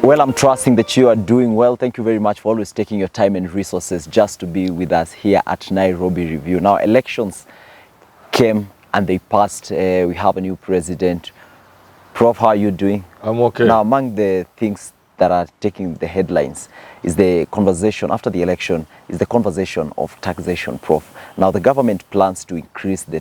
Well, I'm trusting that you are doing well. Thank you very much for always taking your time and resources just to be with us here at Nairobi Review. Now, elections came and they passed. We have a new president. Prof, how are you doing? I'm okay. Now, among the things that are taking the headlines is the conversation after the election, is the conversation of taxation, Prof. Now, the government plans to increase the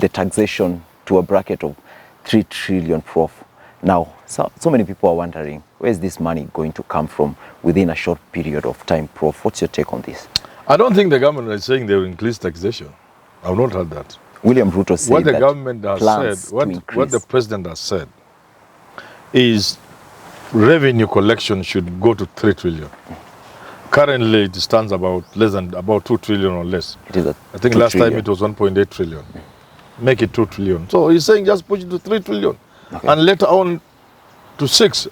taxation to a bracket of 3 trillion, Prof. Now, so many people are wondering, where is this money going to come from within a short period of time, Prof? What's your take on this? I don't think the government is saying they will increase taxation. I've not heard that. William Ruto said what the that government has said, what the president has said, is revenue collection should go to 3 trillion. Currently, it stands about about 2 trillion or less. It is I think last time it was 1.8 trillion. Make it 2 trillion. So he's saying just push it to 3 trillion. Okay. And later on to 6.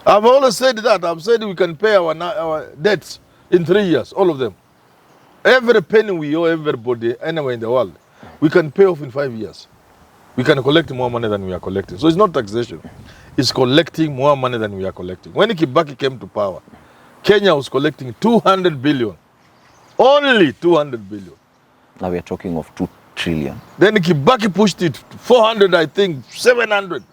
I've always said that. I've said we can pay our debts in 3 years, all of them. Every penny we owe everybody anywhere in the world, we can pay off in 5 years. We can collect more money than we are collecting. So it's not taxation. It's collecting more money than we are collecting. When Kibaki came to power, Kenya was collecting 200 billion. Only 200 billion. Now we are talking of 2 trillion. Then Kibaki pushed it to 400, I think, 700.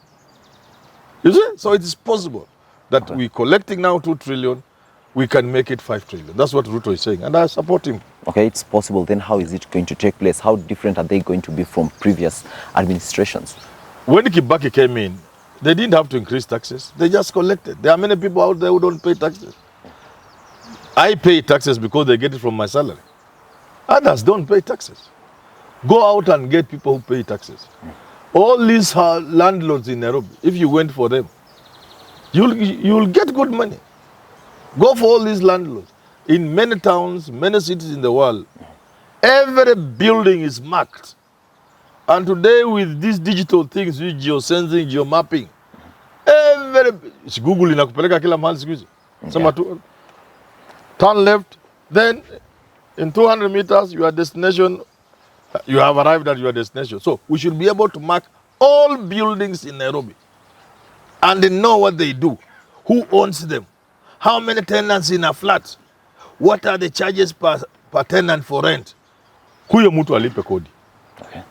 You see? So it is possible that we're collecting now 2 trillion, we can make it 5 trillion. That's what Ruto is saying, and I support him. Okay, it's possible. Then how is it going to take place? How different are they going to be from previous administrations? When Kibaki came in, they didn't have to increase taxes. They just collected. There are many people out there who don't pay taxes. I pay taxes because they get it from my salary. Others don't pay taxes. Go out and get people who pay taxes. All these landlords in Nairobi, if you went for them, you'll get good money. Go for all these landlords. In many towns, many cities in the world, every building is marked. And today with these digital things, with geosensing, geomapping, it's Google inakupeleka kila mahali siku hizi. Sema tu, turn left, then in 200 meters, your destination, you have arrived at your destination. So we should be able to mark all buildings in Nairobi and they know what they do, who owns them, how many tenants in a flat, what are the charges per tenant for rent. Huyo mtu alipe kodi. Okay.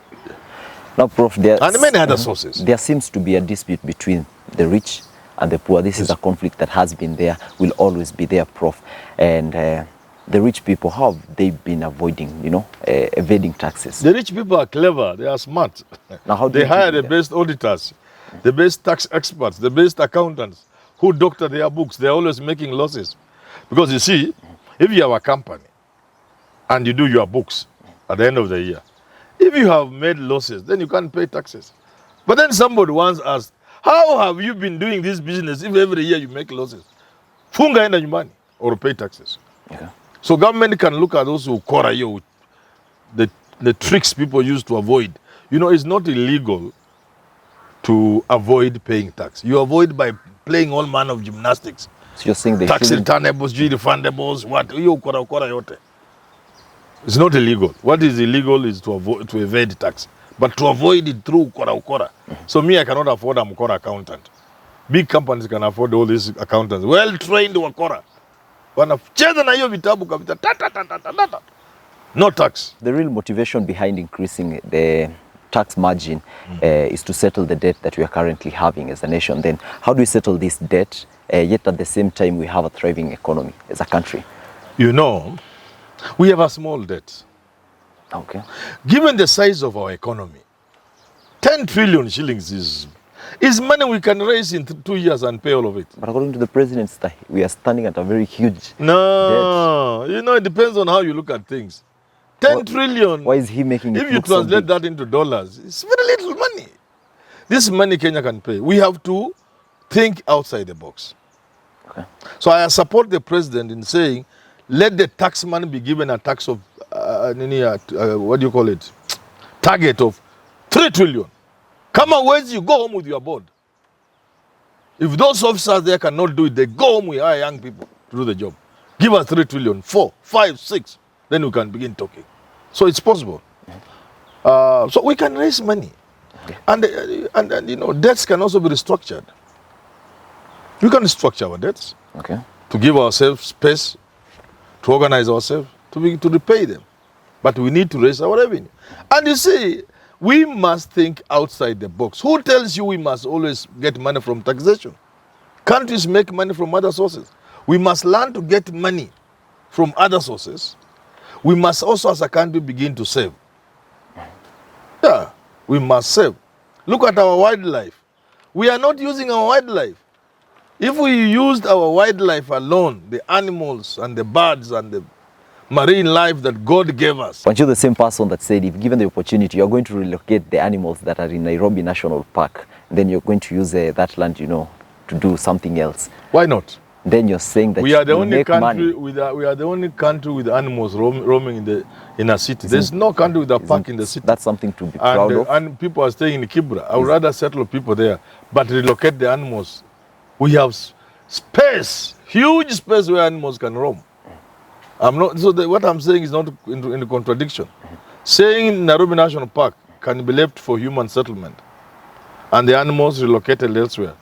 Now, Prof, and many other sources. There seems to be a dispute between the rich and the poor. This is a conflict that has been there, will always be there, Prof. And the rich people, how have they been avoiding, evading taxes? The rich people are clever, they are smart. Now, how do they hire the best auditors, the best tax experts, the best accountants who doctor their books. They're always making losses. Because you see, if you have a company and you do your books at the end of the year, if you have made losses, then you can't pay taxes. But then somebody once asked, how have you been doing this business if every year you make losses? Funga enda nyumbani or pay taxes. Yeah. So government can look at those who kora you, the tricks people use to avoid. It's not illegal to avoid paying tax. You avoid by playing all manner of gymnastics. So you're saying they tax returnables, refundables, what you kora yote. It's not illegal. What is illegal is to evade tax. But to avoid it through ukora. So me, I cannot afford a mkora accountant. Big companies can afford all these accountants. Well-trained wakora. Wanacheza na hiyo vitabu kabisa. No tax. The real motivation behind increasing the tax margin is to settle the debt that we are currently having as a nation. Then how do we settle this debt, yet at the same time we have a thriving economy as a country? We have a small debt. Okay. Given the size of our economy, 10 trillion shillings is money we can raise in 2 years and pay all of it. But according to the president, we are standing at a very huge debt. It depends on how you look at things. 10 trillion. Why is he making it If you translate that into dollars, it's very little money. This money Kenya can pay. We have to think outside the box. Okay. So I support the president in saying, let the tax money be given a tax of, target of 3 trillion. Come on, where's you? Go home with your board. If those officers there cannot do it, they go home with our young people to do the job. Give us 3 trillion, 4, 5, 6, then we can begin talking. So it's possible. So we can raise money. And debts can also be restructured. We can structure our debts Okay. to give ourselves space, to organize ourselves, to repay them. But we need to raise our revenue. And you see, we must think outside the box. Who tells you we must always get money from taxation? Countries make money from other sources. We must learn to get money from other sources. We must also, as a country, begin to save. Yeah, we must save. Look at our wildlife. We are not using our wildlife. If we used our wildlife alone, the animals and the birds and the marine life that God gave us. Aren't you the same person that said if given the opportunity, you're going to relocate the animals that are in Nairobi National Park, then you're going to use that land, to do something else? Why not? Then you're saying that we are the you only make country money. we are the only country with animals roaming in a city. There's no country with a park in the city. That's something to be proud of. And people are staying in Kibra. I would rather settle people there, but relocate the animals. We have space, huge space where animals can roam. What I'm saying is not in contradiction. Saying Nairobi National Park can be left for human settlement and the animals relocated elsewhere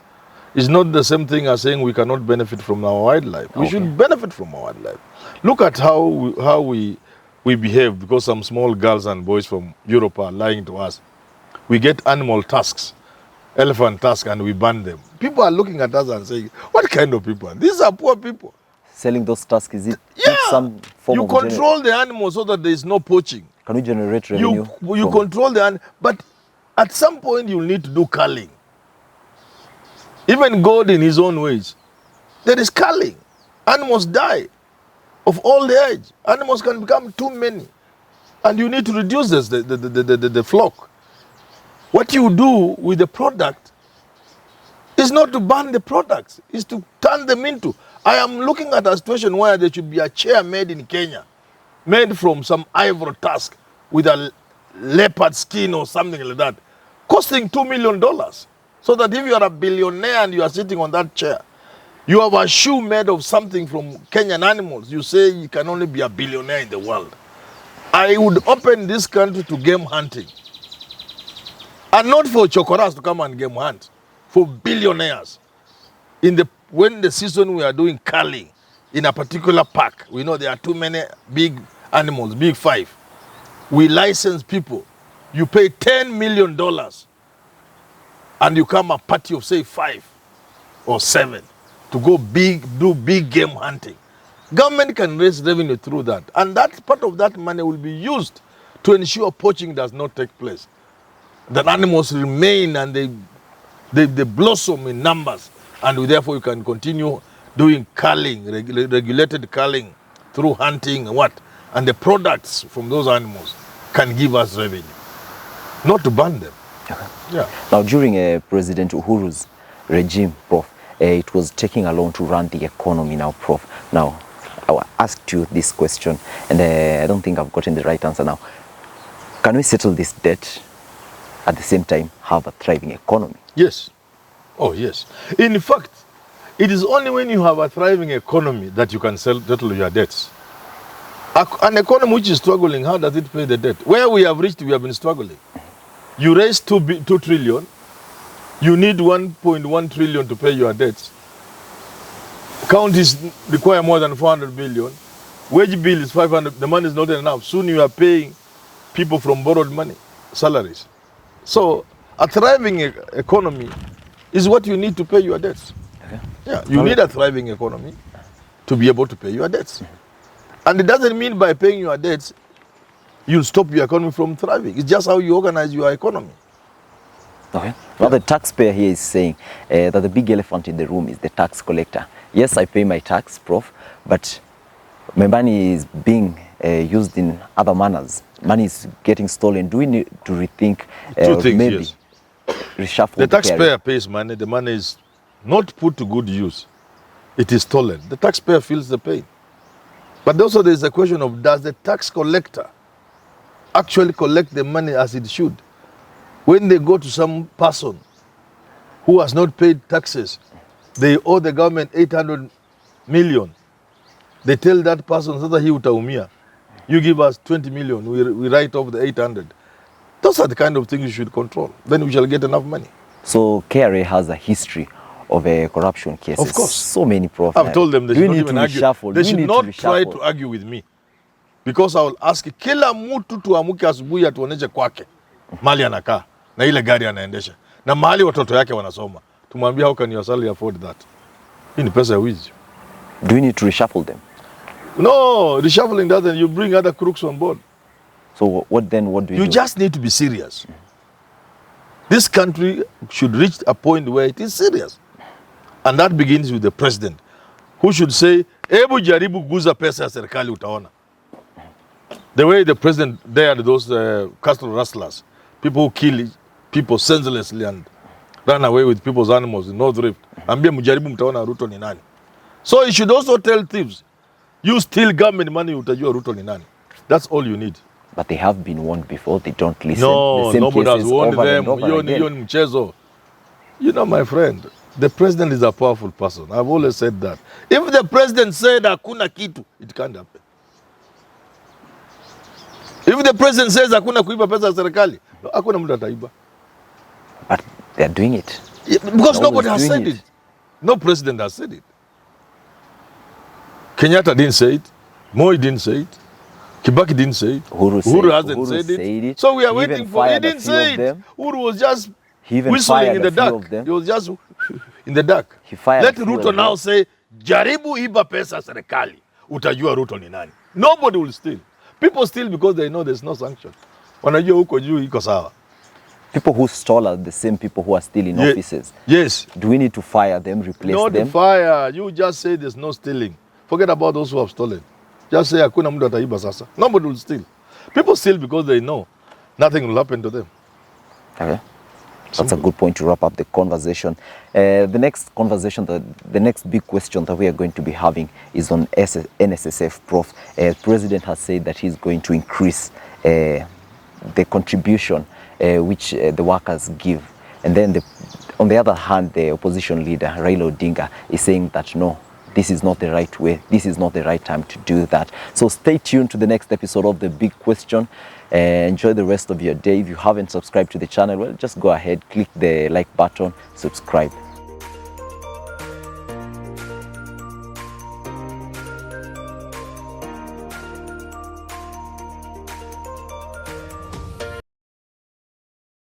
is not the same thing as saying we cannot benefit from our wildlife. Okay. We should benefit from our wildlife. Look at how we behave because some small girls and boys from Europe are lying to us. We get animal tusks, elephant tusks, and we ban them. People are looking at us and saying, what kind of people? These are poor people. Selling those tusks, is it some form you of control the animals so that there is no poaching. Can we generate revenue? You control the animal, but at some point you'll need to do culling. Even God in his own ways. There is culling. Animals die of old age. Animals can become too many. And you need to reduce this, the flock. What you do with the product is not to ban the products, is to turn them into. I am looking at a situation where there should be a chair made in Kenya, made from some ivory tusk with a leopard skin or something like that, costing $2 million. So that if you are a billionaire and you are sitting on that chair, you have a shoe made of something from Kenyan animals, you say you can only be a billionaire in the world. I would open this country to game hunting. And not for chokoras to come and game hunt, for billionaires. When the season we are doing culling in a particular park, we know there are too many big animals, big five. We license people. You pay $10 million and you come a party of say 5 or 7 to go do big game hunting. Government can raise revenue through that. And that part of that money will be used to ensure poaching does not take place. That animals remain and they blossom in numbers. And therefore you can continue doing culling, regulated culling through hunting and what. And the products from those animals can give us revenue. Not to ban them. Yeah. Now during President Uhuru's regime, Prof, it was taking a loan to run the economy now, Prof. Now, I asked you this question and I don't think I've gotten the right answer now. Can we settle this debt at the same time have a thriving economy? Yes. Oh, yes. In fact, it is only when you have a thriving economy that you can settle your debts. An economy which is struggling, how does it pay the debt? Where we have reached, we have been struggling. You raise 2 trillion, you need 1.1 trillion to pay your debts. Counties require more than 400 billion. Wage bill is 500, the money is not enough. Soon you are paying people from borrowed money, salaries. So a thriving economy is what you need to pay your debts. Okay. Yeah, you need a thriving economy to be able to pay your debts. And it doesn't mean by paying your debts, you'll stop your economy from thriving. It's just how you organize your economy. Okay. Now the taxpayer here is saying that the big elephant in the room is the tax collector. Yes, I pay my tax, Prof, but my money is being used in other manners. Money is getting stolen. Do we need to rethink Two things, maybe yes. reshuffle the taxpayer pays money. The money is not put to good use. It is stolen. The taxpayer feels the pain. But also there is a question of, does the tax collector actually collect the money as it should? When they go to some person who has not paid taxes, they owe the government 800 million. They tell that person, sasa hii utaumia. You give us 20 million, we write off the 800. Those are the kind of things you should control. Then we shall get enough money. So KRA has a history of corruption cases. Of course. So many, Prof. I've told them they should not even argue. They should not try to argue with me. Because I will ask kila mtu tuamuke asubuhi atuoneshe kwake mali anakaa na ile gari anaendesha na mahali watoto yake wanasoma. Tumwambia how can your salary afford that? Hii ni pesa ya wizi. Do you need to reshuffle them? No, reshuffling doesn't. You bring other crooks on board. So what do you do? You just need to be serious. This country should reach a point where it is serious. And that begins with the president, who should say, Ebu jaribu guza pesa ya serikali utaona. The way the president dared those cattle rustlers, people who kill people senselessly and run away with people's animals in North Rift. Ambia mujaribu mtaona Ruto ni nani. So he should also tell thieves, you steal government money, utajua Ruto ni nani. That's all you need. But they have been warned before. They don't listen. No, the same nobody has warned them. Again. You know, my friend, the president is a powerful person. I've always said that. If the president said hakuna kitu, it can't happen. If the president says hakuna kuiba pesa ya serikali, hakuna mtu ataiba. But they're doing it. Yeah, because nobody has said it. No president has said it. Kenyatta didn't say it. Moi didn't say it. Kibaki didn't say it. Uhuru hasn't said it. So we are waiting for. He didn't say it. Uhuru was just whistling in the dark. He was just in the dark. Let Ruto now say, jaribu iba pesa serikali. Utajua Ruto ni nani. Nobody will steal. People steal because they know there's no sanction. Wanajua huko juu iko sawa. People who stole are the same people who are still in offices. Yes. Do we need to fire them, replace them? Not fire. You just say there's no stealing. Forget about those who have stolen. Just say hakuna mtu ataiba sasa. Nobody will steal. People steal because they know nothing will happen to them. Okay. That's a good point to wrap up the conversation. The next conversation, the next big question that we are going to be having is on NSSF, Prof. The President has said that he's going to increase the contribution which the workers give. And then on the other hand, the opposition leader, Raila Odinga, is saying that no, this is not the right way. This is not the right time to do that. So stay tuned to the next episode of The Big Question. Enjoy the rest of your day. If you haven't subscribed to the channel, well, just go ahead, click the like button, subscribe.